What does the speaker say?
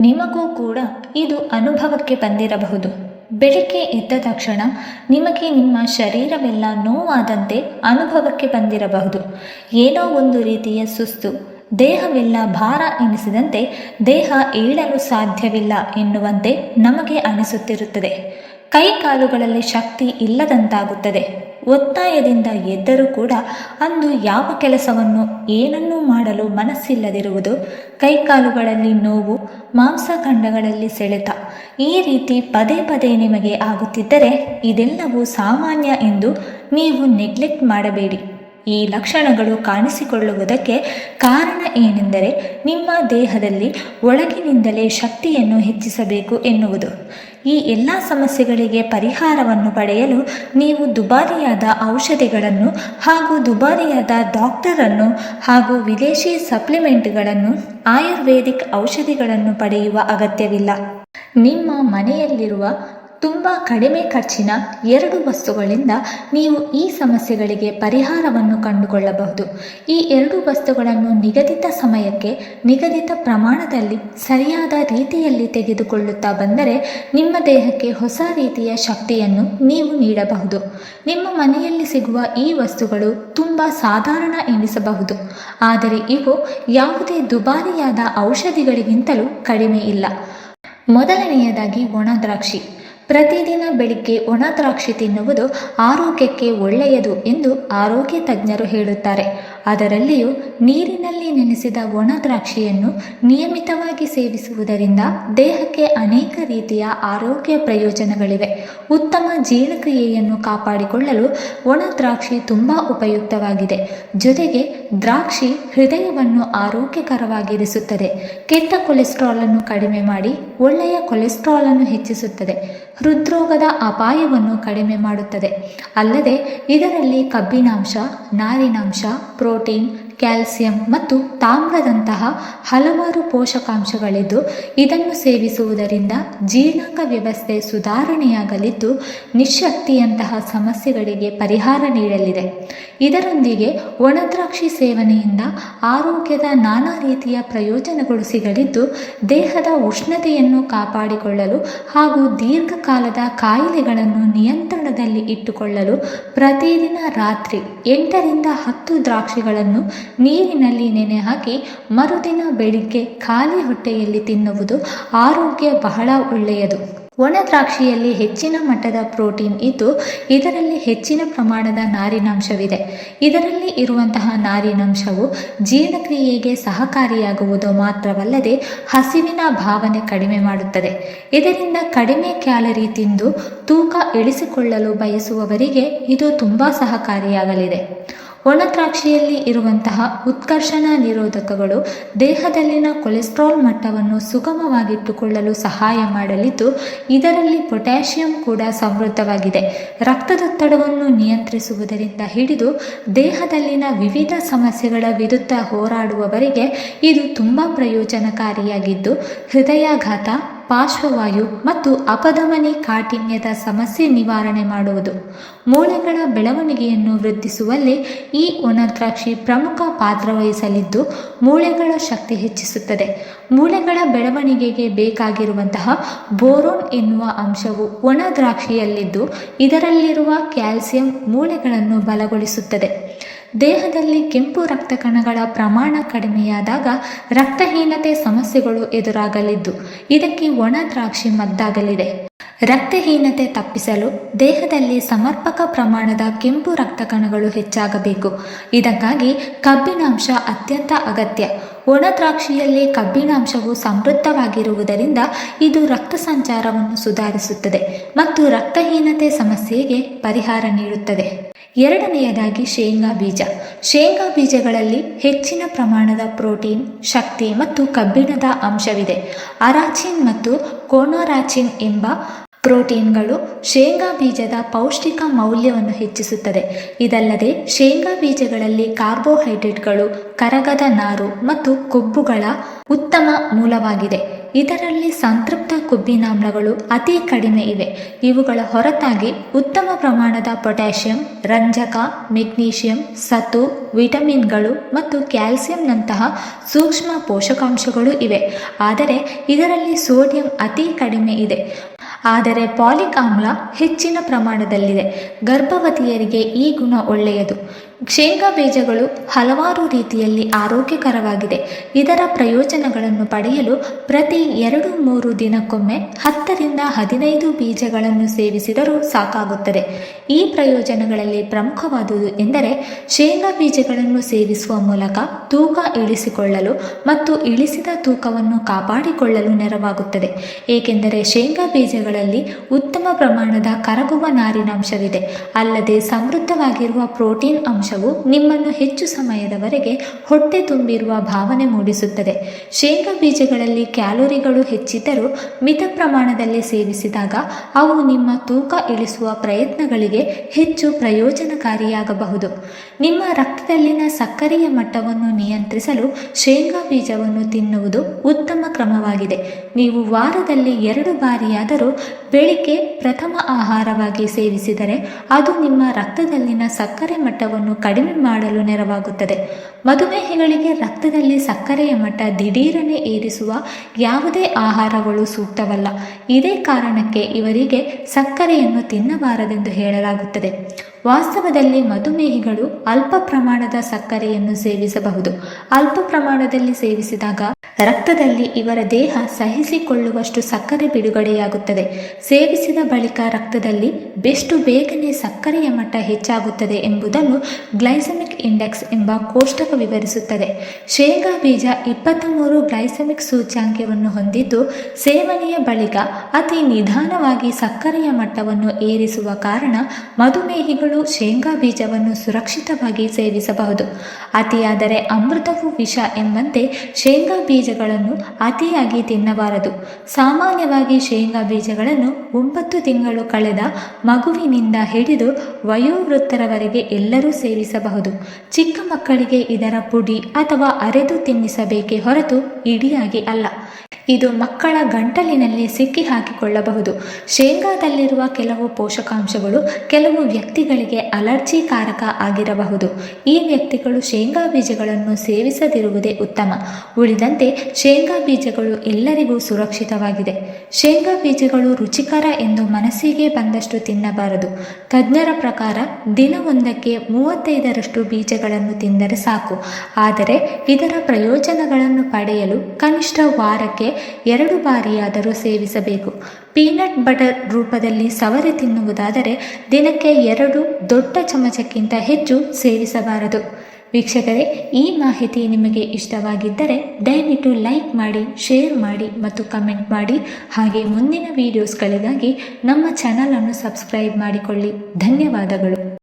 ನಿಮಗೂ ಕೂಡ ಇದು ಅನುಭವಕ್ಕೆ ಬಂದಿರಬಹುದು. ಬೆಳಿಗ್ಗೆ ಎದ್ದ ತಕ್ಷಣ ನಿಮಗೆ ನಿಮ್ಮ ಶರೀರವೆಲ್ಲ ನೋವಾದಂತೆ ಅನುಭವಕ್ಕೆ ಬಂದಿರಬಹುದು. ಏನೋ ಒಂದು ರೀತಿಯ ಸುಸ್ತು, ದೇಹವೆಲ್ಲ ಭಾರ ಎನಿಸಿದಂತೆ, ದೇಹ ಏಳಲು ಸಾಧ್ಯವಿಲ್ಲ ಎನ್ನುವಂತೆ ನಮಗೆ ಅನಿಸುತ್ತಿರುತ್ತದೆ. ಕೈ ಕಾಲುಗಳಲ್ಲಿ ಶಕ್ತಿ ಇಲ್ಲದಂತಾಗುತ್ತದೆ. ಒತ್ತಾಯದಿಂದ ಎದ್ದರೂ ಕೂಡ ಅಂದು ಯಾವ ಕೆಲಸವನ್ನು ಏನನ್ನೂ ಮಾಡಲು ಮನಸ್ಸಿಲ್ಲದಿರುವುದು, ಕೈಕಾಲುಗಳಲ್ಲಿ ನೋವು, ಮಾಂಸಖಂಡಗಳಲ್ಲಿ ಸೆಳೆತ, ಈ ರೀತಿ ಪದೇ ಪದೇ ನಿಮಗೆ ಆಗುತ್ತಿದ್ದರೆ ಇದೆಲ್ಲವೂ ಸಾಮಾನ್ಯ ಎಂದು ನೀವು ನೆಗ್ಲೆಕ್ಟ್ ಮಾಡಬೇಡಿ. ಈ ಲಕ್ಷಣಗಳು ಕಾಣಿಸಿಕೊಳ್ಳುವುದಕ್ಕೆ ಕಾರಣ ಏನೆಂದರೆ ನಿಮ್ಮ ದೇಹದಲ್ಲಿ ಒಳಗಿನಿಂದಲೇ ಶಕ್ತಿಯನ್ನು ಹೆಚ್ಚಿಸಬೇಕು ಎನ್ನುವುದು. ಈ ಎಲ್ಲ ಸಮಸ್ಯೆಗಳಿಗೆ ಪರಿಹಾರವನ್ನು ಪಡೆಯಲು ನೀವು ದುಬಾರಿಯಾದ ಔಷಧಿಗಳನ್ನು ಹಾಗೂ ದುಬಾರಿಯಾದ ಡಾಕ್ಟರನ್ನು ಹಾಗೂ ವಿದೇಶಿ ಸಪ್ಲಿಮೆಂಟ್ಗಳನ್ನು, ಆಯುರ್ವೇದಿಕ್ ಔಷಧಿಗಳನ್ನು ಪಡೆಯುವ ಅಗತ್ಯವಿಲ್ಲ. ನಿಮ್ಮ ಮನೆಯಲ್ಲಿರುವ ತುಂಬ ಕಡಿಮೆ ಖರ್ಚಿನ 2 ವಸ್ತುಗಳಿಂದ ನೀವು ಈ ಸಮಸ್ಯೆಗಳಿಗೆ ಪರಿಹಾರವನ್ನು ಕಂಡುಕೊಳ್ಳಬಹುದು. ಈ 2 ವಸ್ತುಗಳನ್ನು ನಿಗದಿತ ಸಮಯಕ್ಕೆ ನಿಗದಿತ ಪ್ರಮಾಣದಲ್ಲಿ ಸರಿಯಾದ ರೀತಿಯಲ್ಲಿ ತೆಗೆದುಕೊಳ್ಳುತ್ತಾ ಬಂದರೆ ನಿಮ್ಮ ದೇಹಕ್ಕೆ ಹೊಸ ರೀತಿಯ ಶಕ್ತಿಯನ್ನು ನೀವು ನೀಡಬಹುದು. ನಿಮ್ಮ ಮನೆಯಲ್ಲಿ ಸಿಗುವ ಈ ವಸ್ತುಗಳು ತುಂಬ ಸಾಧಾರಣ ಎನಿಸಬಹುದು, ಆದರೆ ಇವು ಯಾವುದೇ ದುಬಾರಿಯಾದ ಔಷಧಿಗಳಿಗಿಂತಲೂ ಕಡಿಮೆ ಇಲ್ಲ. ಮೊದಲನೆಯದಾಗಿ ಒಣ ದ್ರಾಕ್ಷಿ. ಪ್ರತಿದಿನ ಬೆಳಿಗ್ಗೆ ಒಣ ದ್ರಾಕ್ಷಿ ತಿನ್ನುವುದು ಆರೋಗ್ಯಕ್ಕೆ ಒಳ್ಳೆಯದು ಎಂದು ಆರೋಗ್ಯ ತಜ್ಞರು ಹೇಳುತ್ತಾರೆ. ಅದರಲ್ಲಿಯೂ ನೀರಿನಲ್ಲಿ ನೆನೆಸಿದ ಒಣ ದ್ರಾಕ್ಷಿಯನ್ನು ನಿಯಮಿತವಾಗಿ ಸೇವಿಸುವುದರಿಂದ ದೇಹಕ್ಕೆ ಅನೇಕ ರೀತಿಯ ಆರೋಗ್ಯ ಪ್ರಯೋಜನಗಳಿವೆ. ಉತ್ತಮ ಜೀರ್ಣಕ್ರಿಯೆಯನ್ನು ಕಾಪಾಡಿಕೊಳ್ಳಲು ಒಣ ದ್ರಾಕ್ಷಿ ತುಂಬ ಉಪಯುಕ್ತವಾಗಿದೆ. ಜೊತೆಗೆ ದ್ರಾಕ್ಷಿ ಹೃದಯವನ್ನು ಆರೋಗ್ಯಕರವಾಗಿರಿಸುತ್ತದೆ. ಕೆಟ್ಟ ಕೊಲೆಸ್ಟ್ರಾಲ್ ಅನ್ನು ಕಡಿಮೆ ಮಾಡಿ ಒಳ್ಳೆಯ ಕೊಲೆಸ್ಟ್ರಾಲ್ ಅನ್ನು ಹೆಚ್ಚಿಸುತ್ತದೆ. ಹೃದ್ರೋಗದ ಅಪಾಯವನ್ನು ಕಡಿಮೆ ಮಾಡುತ್ತದೆ. ಅಲ್ಲದೆ ಇದರಲ್ಲಿ ಕಬ್ಬಿನಾಂಶ, ನಾರಿನಾಂಶ, ಪ್ರೋಟೀನ್, ಕ್ಯಾಲ್ಸಿಯಂ ಮತ್ತು ತಾಮ್ರದಂತಹ ಹಲವಾರು ಪೋಷಕಾಂಶಗಳಿದ್ದು ಇದನ್ನು ಸೇವಿಸುವುದರಿಂದ ಜೀರ್ಣಾಂಗ ವ್ಯವಸ್ಥೆ ಸುಧಾರಣೆಯಾಗಲಿದ್ದು ನಿಶ್ಶಕ್ತಿಯಂತಹ ಸಮಸ್ಯೆಗಳಿಗೆ ಪರಿಹಾರ ನೀಡಲಿದೆ. ಇದರೊಂದಿಗೆ ಒಣದ್ರಾಕ್ಷಿ ಸೇವನೆಯಿಂದ ಆರೋಗ್ಯದ ನಾನಾ ರೀತಿಯ ಪ್ರಯೋಜನಗಳು ಸಿಗಲಿದ್ದು ದೇಹದ ಉಷ್ಣತೆಯನ್ನು ಕಾಪಾಡಿಕೊಳ್ಳಲು ಹಾಗೂ ದೀರ್ಘಕಾಲದ ಕಾಯಿಲೆಗಳನ್ನು ನಿಯಂತ್ರಣದಲ್ಲಿ ಇಟ್ಟುಕೊಳ್ಳಲು ಪ್ರತಿದಿನ ರಾತ್ರಿ 8 ರಿಂದ 10 ದ್ರಾಕ್ಷಿಗಳನ್ನು ನೀರಿನಲ್ಲಿ ನೆನೆ ಹಾಕಿ ಮರುದಿನ ಬೆಳಿಗ್ಗೆ ಖಾಲಿ ಹೊಟ್ಟೆಯಲ್ಲಿ ತಿನ್ನುವುದು ಆರೋಗ್ಯ ಬಹಳ ಒಳ್ಳೆಯದು. ಒಣ ದ್ರಾಕ್ಷಿಯಲ್ಲಿ ಹೆಚ್ಚಿನ ಮಟ್ಟದ ಪ್ರೋಟೀನ್ ಇದ್ದು ಇದರಲ್ಲಿ ಹೆಚ್ಚಿನ ಪ್ರಮಾಣದ ನಾರಿನಾಂಶವಿದೆ. ಇದರಲ್ಲಿ ಇರುವಂತಹ ನಾರಿನಾಂಶವು ಜೀರ್ಣಕ್ರಿಯೆಗೆ ಸಹಕಾರಿಯಾಗುವುದು ಮಾತ್ರವಲ್ಲದೆ ಹಸಿವಿನ ಭಾವನೆ ಕಡಿಮೆ ಮಾಡುತ್ತದೆ. ಇದರಿಂದ ಕಡಿಮೆ ಕ್ಯಾಲರಿ ತಿಂದು ತೂಕ ಇಳಿಸಿಕೊಳ್ಳಲು ಬಯಸುವವರಿಗೆ ಇದು ತುಂಬ ಸಹಕಾರಿಯಾಗಲಿದೆ. ಒಣ ದ್ರಾಕ್ಷಿಯಲ್ಲಿ ಇರುವಂತಹ ಉತ್ಕರ್ಷಣ ನಿರೋಧಕಗಳು ದೇಹದಲ್ಲಿನ ಕೊಲೆಸ್ಟ್ರಾಲ್ ಮಟ್ಟವನ್ನು ಸುಗಮವಾಗಿಟ್ಟುಕೊಳ್ಳಲು ಸಹಾಯ ಮಾಡಲಿದ್ದು ಇದರಲ್ಲಿ ಪೊಟ್ಯಾಷಿಯಂ ಕೂಡ ಸಮೃದ್ಧವಾಗಿದೆ. ರಕ್ತದೊತ್ತಡವನ್ನು ನಿಯಂತ್ರಿಸುವುದರಿಂದ ಹಿಡಿದು ದೇಹದಲ್ಲಿನ ವಿವಿಧ ಸಮಸ್ಯೆಗಳ ವಿರುದ್ಧ ಹೋರಾಡುವವರಿಗೆ ಇದು ತುಂಬ ಪ್ರಯೋಜನಕಾರಿಯಾಗಿದ್ದು ಹೃದಯಾಘಾತ, ಪಾರ್ಶ್ವವಾಯು ಮತ್ತು ಅಪಧಮನಿ ಕಾಠಿಣ್ಯದ ಸಮಸ್ಯೆ ನಿವಾರಣೆ ಮಾಡುವುದು. ಮೂಳೆಗಳ ಬೆಳವಣಿಗೆಯನ್ನು ವೃದ್ಧಿಸುವಲ್ಲಿ ಈ ಒಣ ದ್ರಾಕ್ಷಿ ಪ್ರಮುಖ ಪಾತ್ರ ವಹಿಸಲಿದ್ದು ಮೂಳೆಗಳ ಶಕ್ತಿ ಹೆಚ್ಚಿಸುತ್ತದೆ. ಮೂಳೆಗಳ ಬೆಳವಣಿಗೆಗೆ ಬೇಕಾಗಿರುವಂತಹ ಬೋರೋನ್ ಎನ್ನುವ ಅಂಶವು ಒಣ ದ್ರಾಕ್ಷಿಯಲ್ಲಿದ್ದು ಇದರಲ್ಲಿರುವ ಕ್ಯಾಲ್ಸಿಯಂ ಮೂಳೆಗಳನ್ನು ಬಲಗೊಳಿಸುತ್ತದೆ. ದೇಹದಲ್ಲಿ ಕೆಂಪು ರಕ್ತ ಕಣಗಳ ಪ್ರಮಾಣ ಕಡಿಮೆಯಾದಾಗ ರಕ್ತಹೀನತೆ ಸಮಸ್ಯೆಗಳು ಎದುರಾಗಲಿದ್ದು ಇದಕ್ಕೆ ಒಣ ದ್ರಾಕ್ಷಿ ಮದ್ದಾಗಲಿದೆ. ರಕ್ತಹೀನತೆ ತಪ್ಪಿಸಲು ದೇಹದಲ್ಲಿ ಸಮರ್ಪಕ ಪ್ರಮಾಣದ ಕೆಂಪು ರಕ್ತ ಕಣಗಳು ಹೆಚ್ಚಾಗಬೇಕು. ಇದಕ್ಕಾಗಿ ಕಬ್ಬಿನಾಂಶ ಅತ್ಯಂತ ಅಗತ್ಯ. ಒಣ ದ್ರಾಕ್ಷಿಯಲ್ಲಿ ಕಬ್ಬಿನಾಂಶವು ಸಮೃದ್ಧವಾಗಿರುವುದರಿಂದ ಇದು ರಕ್ತ ಸಂಚಾರವನ್ನು ಸುಧಾರಿಸುತ್ತದೆ ಮತ್ತು ರಕ್ತಹೀನತೆ ಸಮಸ್ಯೆಗೆ ಪರಿಹಾರ ನೀಡುತ್ತದೆ. ಎರಡನೆಯದಾಗಿ ಶೇಂಗಾ ಬೀಜ. ಶೇಂಗಾ ಬೀಜಗಳಲ್ಲಿ ಹೆಚ್ಚಿನ ಪ್ರಮಾಣದ ಪ್ರೋಟೀನ್, ಶಕ್ತಿ ಮತ್ತು ಕಬ್ಬಿಣದ ಅಂಶವಿದೆ. ಅರಾಚಿನ್ ಮತ್ತು ಕೋನೋರಾಚಿನ್ ಎಂಬ ಪ್ರೋಟೀನ್ಗಳು ಶೇಂಗಾ ಬೀಜದ ಪೌಷ್ಟಿಕ ಮೌಲ್ಯವನ್ನು ಹೆಚ್ಚಿಸುತ್ತದೆ. ಇದಲ್ಲದೆ ಶೇಂಗಾ ಬೀಜಗಳಲ್ಲಿ ಕಾರ್ಬೋಹೈಡ್ರೇಟ್ಗಳು, ಕರಗದ ನಾರು ಮತ್ತು ಕೊಬ್ಬುಗಳ ಉತ್ತಮ ಮೂಲವಾಗಿದೆ. ಇದರಲ್ಲಿ ಸಂತೃಪ್ತ ಕೊಬ್ಬಿನಾಮ್ಲಗಳು ಅತಿ ಕಡಿಮೆ ಇವೆ. ಇವುಗಳ ಹೊರತಾಗಿ ಉತ್ತಮ ಪ್ರಮಾಣದ ಪೊಟ್ಯಾಷಿಯಂ, ರಂಜಕ, ಮೆಗ್ನೀಷಿಯಂ, ಸತು, ವಿಟಮಿನ್ಗಳು ಮತ್ತು ಕ್ಯಾಲ್ಸಿಯಂನಂತಹ ಸೂಕ್ಷ್ಮ ಪೋಷಕಾಂಶಗಳು ಇವೆ. ಆದರೆ ಇದರಲ್ಲಿ ಸೋಡಿಯಂ ಅತಿ ಕಡಿಮೆ ಇದೆ. ಆದರೆ ಪಾಲಿಕ್ ಆಮ್ಲ ಹೆಚ್ಚಿನ ಪ್ರಮಾಣದಲ್ಲಿದೆ. ಗರ್ಭವತಿಯರಿಗೆ ಈ ಗುಣ ಒಳ್ಳೆಯದು. ಶೇಂಗಾ ಬೀಜಗಳು ಹಲವಾರು ರೀತಿಯಲ್ಲಿ ಆರೋಗ್ಯಕರವಾಗಿದೆ. ಇದರ ಪ್ರಯೋಜನಗಳನ್ನು ಪಡೆಯಲು ಪ್ರತಿ 2-3 ದಿನಕ್ಕೊಮ್ಮೆ 10ರಿಂದ 15 ಬೀಜಗಳನ್ನು ಸೇವಿಸಿದರೂ ಸಾಕಾಗುತ್ತದೆ. ಈ ಪ್ರಯೋಜನಗಳಲ್ಲಿ ಪ್ರಮುಖವಾದುದು ಎಂದರೆ ಶೇಂಗಾ ಬೀಜಗಳನ್ನು ಸೇವಿಸುವ ಮೂಲಕ ತೂಕ ಇಳಿಸಿಕೊಳ್ಳಲು ಮತ್ತು ಇಳಿಸಿದ ತೂಕವನ್ನು ಕಾಪಾಡಿಕೊಳ್ಳಲು ನೆರವಾಗುತ್ತದೆ. ಏಕೆಂದರೆ ಶೇಂಗಾ ಬೀಜಗಳಲ್ಲಿ ಉತ್ತಮ ಪ್ರಮಾಣದ ಕರಗುವ ನಾರಿನಾಂಶವಿದೆ. ಅಲ್ಲದೆ ಸಮೃದ್ಧವಾಗಿರುವ ಪ್ರೋಟೀನ್ ಅಂಶ ನಿಮ್ಮನ್ನು ಹೆಚ್ಚು ಸಮಯದವರೆಗೆ ಹೊಟ್ಟೆ ತುಂಬಿರುವ ಭಾವನೆ ಮೂಡಿಸುತ್ತದೆ. ಶೇಂಗಾ ಬೀಜಗಳಲ್ಲಿ ಕ್ಯಾಲೋರಿಗಳು ಹೆಚ್ಚಿದ್ದರೂ ಮಿತ ಪ್ರಮಾಣದಲ್ಲಿ ಸೇವಿಸಿದಾಗ ಅವು ನಿಮ್ಮ ತೂಕ ಇಳಿಸುವ ಪ್ರಯತ್ನಗಳಿಗೆ ಹೆಚ್ಚು ಪ್ರಯೋಜನಕಾರಿಯಾಗಬಹುದು. ನಿಮ್ಮ ರಕ್ತದಲ್ಲಿನ ಸಕ್ಕರೆಯ ಮಟ್ಟವನ್ನು ನಿಯಂತ್ರಿಸಲು ಶೇಂಗಾ ಬೀಜವನ್ನು ತಿನ್ನುವುದು ಉತ್ತಮ ಕ್ರಮವಾಗಿದೆ. ನೀವು ವಾರದಲ್ಲಿ 2 ಬಾರಿಯಾದರೂ ಬೆಳಿಗ್ಗೆ ಪ್ರಥಮ ಆಹಾರವಾಗಿ ಸೇವಿಸಿದರೆ ಅದು ನಿಮ್ಮ ರಕ್ತದಲ್ಲಿನ ಸಕ್ಕರೆ ಮಟ್ಟವನ್ನು ಕಡಿಮೆ ಮಾಡಲು ನೆರವಾಗುತ್ತದೆ. ಮಧುಮೇಹಿಗಳಿಗೆ ರಕ್ತದಲ್ಲಿ ಸಕ್ಕರೆಯ ಮಟ್ಟ ದಿಢೀರನೆ ಏರಿಸುವ ಯಾವುದೇ ಆಹಾರಗಳು ಸೂಕ್ತವಲ್ಲ. ಇದೇ ಕಾರಣಕ್ಕೆ ಇವರಿಗೆ ಸಕ್ಕರೆಯನ್ನು ತಿನ್ನಬಾರದೆಂದು ಹೇಳಲಾಗುತ್ತದೆ. ವಾಸ್ತವದಲ್ಲಿ ಮಧುಮೇಹಿಗಳು ಅಲ್ಪ ಪ್ರಮಾಣದ ಸಕ್ಕರೆಯನ್ನು ಸೇವಿಸಬಹುದು. ಅಲ್ಪ ಪ್ರಮಾಣದಲ್ಲಿ ಸೇವಿಸಿದಾಗ ರಕ್ತದಲ್ಲಿ ಇವರ ದೇಹ ಸಹಿಸಿಕೊಳ್ಳುವಷ್ಟು ಸಕ್ಕರೆ ಬಿಡುಗಡೆಯಾಗುತ್ತದೆ. ಸೇವಿಸಿದ ಬಳಿಕ ರಕ್ತದಲ್ಲಿ ಬೆಷ್ಟು ಬೇಗನೆ ಸಕ್ಕರೆಯ ಮಟ್ಟ ಹೆಚ್ಚಾಗುತ್ತದೆ ಎಂಬುದನ್ನು ಗ್ಲೈಸೆಮಿಕ್ ಇಂಡೆಕ್ಸ್ ಎಂಬ ಕೋಷ್ಟಕ ವಿವರಿಸುತ್ತದೆ. ಶೇಂಗಾ ಬೀಜ 23 ಗ್ಲೈಸೆಮಿಕ್ ಸೂಚ್ಯಾಂಕವನ್ನು ಹೊಂದಿದ್ದು ಸೇವನೆಯ ಬಳಿಕ ಅತಿ ನಿಧಾನವಾಗಿ ಸಕ್ಕರೆಯ ಮಟ್ಟವನ್ನು ಏರಿಸುವ ಕಾರಣ ಮಧುಮೇಹಿಗಳು ಶೇಂಗಾ ಬೀಜವನ್ನು ಸುರಕ್ಷಿತವಾಗಿ ಸೇವಿಸಬಹುದು. ಅತಿಯಾದರೆ ಅಮೃತವು ವಿಷ ಎಂಬಂತೆ ಶೇಂಗಾ ಬೀಜಗಳನ್ನು ಅತಿಯಾಗಿ ತಿನ್ನಬಾರದು. ಸಾಮಾನ್ಯವಾಗಿ ಶೇಂಗಾ ಬೀಜಗಳನ್ನು 9 ತಿಂಗಳು ಕಳೆದ ಮಗುವಿನಿಂದ ಹಿಡಿದು ವಯೋವೃದ್ಧರವರೆಗೆ ಎಲ್ಲರೂ ಸೇವಿಸಬಹುದು. ಚಿಕ್ಕ ಮಕ್ಕಳಿಗೆ ಇದರ ಪುಡಿ ಅಥವಾ ಅರೆದು ತಿನ್ನಿಸಬೇಕೇ ಹೊರತು ಇಡಿಯಾಗಿ ಅಲ್ಲ. ಇದು ಮಕ್ಕಳ ಗಂಟಲಿನಲ್ಲಿ ಸಿಕ್ಕಿ ಹಾಕಿಕೊಳ್ಳಬಹುದು. ಶೇಂಗಾದಲ್ಲಿರುವ ಕೆಲವು ಪೋಷಕಾಂಶಗಳು ಕೆಲವು ವ್ಯಕ್ತಿಗಳಿಗೆ ಅಲರ್ಜಿಕಾರಕ ಆಗಿರಬಹುದು. ಈ ವ್ಯಕ್ತಿಗಳು ಶೇಂಗಾ ಬೀಜಗಳನ್ನು ಸೇವಿಸದಿರುವುದೇ ಉತ್ತಮ. ಉಳಿದಂತೆ ಶೇಂಗಾ ಬೀಜಗಳು ಎಲ್ಲರಿಗೂ ಸುರಕ್ಷಿತವಾಗಿದೆ. ಶೇಂಗಾ ಬೀಜಗಳು ರುಚಿಕರ ಎಂದು ಮನಸ್ಸಿಗೆ ಬಂದಷ್ಟು ತಿನ್ನಬಾರದು. ತಜ್ಞರ ಪ್ರಕಾರ ದಿನವೊಂದಕ್ಕೆ 35ರಷ್ಟು ಬೀಜಗಳನ್ನು ತಿಂದರೆ ಸಾಕು. ಆದರೆ ಇದರ ಪ್ರಯೋಜನಗಳನ್ನು ಪಡೆಯಲು ಕನಿಷ್ಠ ವಾರಕ್ಕೆ 2 ಬಾರಿಯಾದರೂ ಸೇವಿಸಬೇಕು. ಪೀನಟ್ ಬಟರ್ ರೂಪದಲ್ಲಿ ಸವರಿ ತಿನ್ನುವುದಾದರೆ ದಿನಕ್ಕೆ 2 ದೊಡ್ಡ ಚಮಚಕ್ಕಿಂತ ಹೆಚ್ಚು ಸೇವಿಸಬಾರದು. ವೀಕ್ಷಕರೇ, ಈ ಮಾಹಿತಿ ನಿಮಗೆ ಇಷ್ಟವಾಗಿದ್ದರೆ ದಯವಿಟ್ಟು ಲೈಕ್ ಮಾಡಿ, ಶೇರ್ ಮಾಡಿ ಮತ್ತು ಕಮೆಂಟ್ ಮಾಡಿ. ಹಾಗೆ ಮುಂದಿನ ವಿಡಿಯೋಸ್ಗಳಿಗಾಗಿ ನಮ್ಮ ಚಾನಲನ್ನು ಸಬ್ಸ್ಕ್ರೈಬ್ ಮಾಡಿಕೊಳ್ಳಿ. ಧನ್ಯವಾದಗಳು.